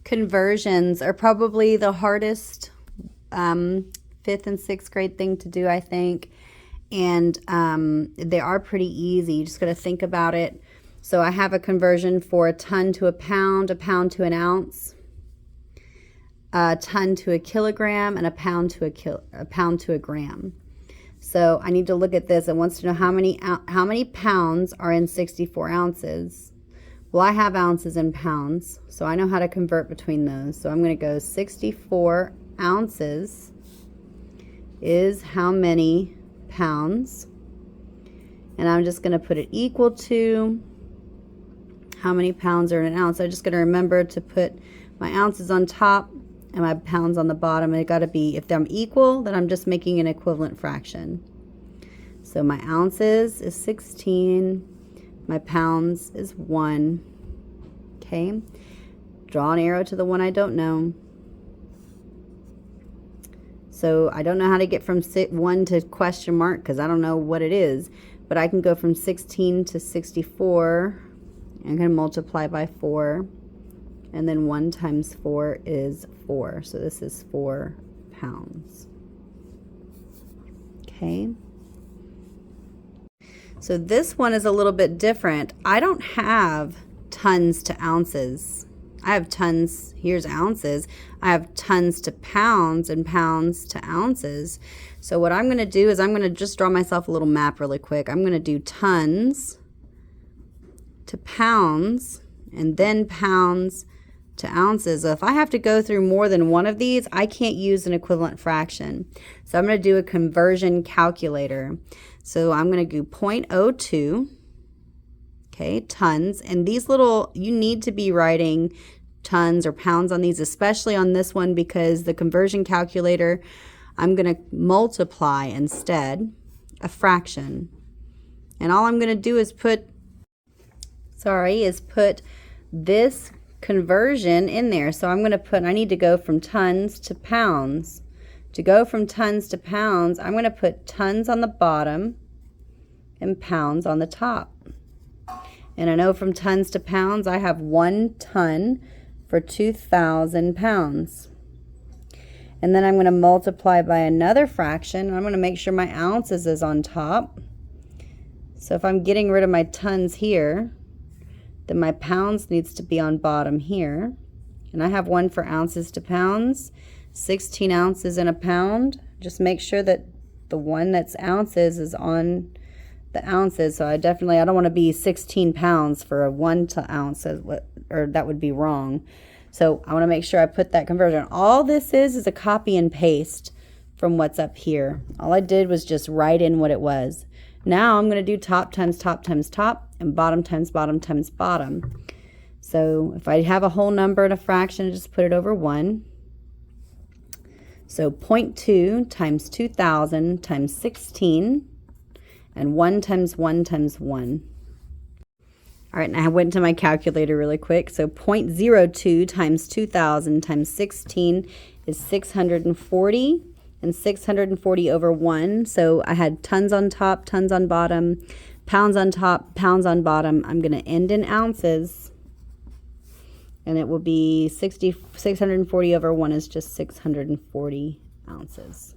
conversions are probably the hardest 5th and 6th grade thing to do, I think. And they are pretty easy. You just got to think about it. So I have a conversion for a ton to a pound to an ounce, a ton to a kilogram, and a pound to a gram. So I need to look at this. It wants to know how many pounds are in 64 ounces. Well, I have ounces and pounds, so I know how to convert between those. So I'm going to go 64 ounces is how many pounds, and I'm just going to put it equal to how many pounds are in an ounce. So I'm just going to remember to put my ounces on top and my pounds on the bottom. It got to be, if they're equal, then I'm just making an equivalent fraction. So my ounces is 16, my pounds is 1. Okay, draw an arrow to the one I don't know. So I don't know how to get from 1 to question mark because I don't know what it is, but I can go from 16 to 64 and can multiply by 4, and then 1 times 4 is 4. So this is 4 pounds. Okay. So this one is a little bit different. I don't have tons to ounces. I have tons, here's ounces. I have tons to pounds and pounds to ounces. So what I'm going to do is I'm going to just draw myself a little map really quick. I'm going to do tons to pounds and then pounds to ounces. So if I have to go through more than one of these, I can't use an equivalent fraction. So I'm going to do a conversion calculator. So I'm going to do 0.02, okay, tons. And these little, you need to be writing tons or pounds on these, especially on this one, because the conversion calculator, I'm going to multiply instead a fraction. And all I'm going to do is put this conversion in there. So I'm going to put, I need to go from tons to pounds. To go from tons to pounds, I'm going to put tons on the bottom and pounds on the top. And I know from tons to pounds, I have 1 ton for 2,000 pounds. And then I'm going to multiply by another fraction. I'm going to make sure my ounces is on top. So if I'm getting rid of my tons here, then my pounds needs to be on bottom here. And I have 1 for ounces to pounds, 16 ounces in a pound. Just make sure that the one that's ounces is on the ounces. So I don't want to be 16 pounds for a 1 to ounce, or that would be wrong. So I want to make sure I put that conversion. All this is a copy and paste from what's up here. All I did was just write in what it was. Now I'm going to do top times top times top and bottom times bottom times bottom. So if I have a whole number and a fraction, I just put it over 1. So 0.2 times 2,000 times 16, and 1 times 1 times 1. All right, and I went to my calculator really quick. So 0.02 times 2,000 times 16 is 640, and 640 over 1. So I had tons on top, tons on bottom, pounds on top, pounds on bottom. I'm going to end in ounces, and it will be 640 over 1 is just 640 ounces.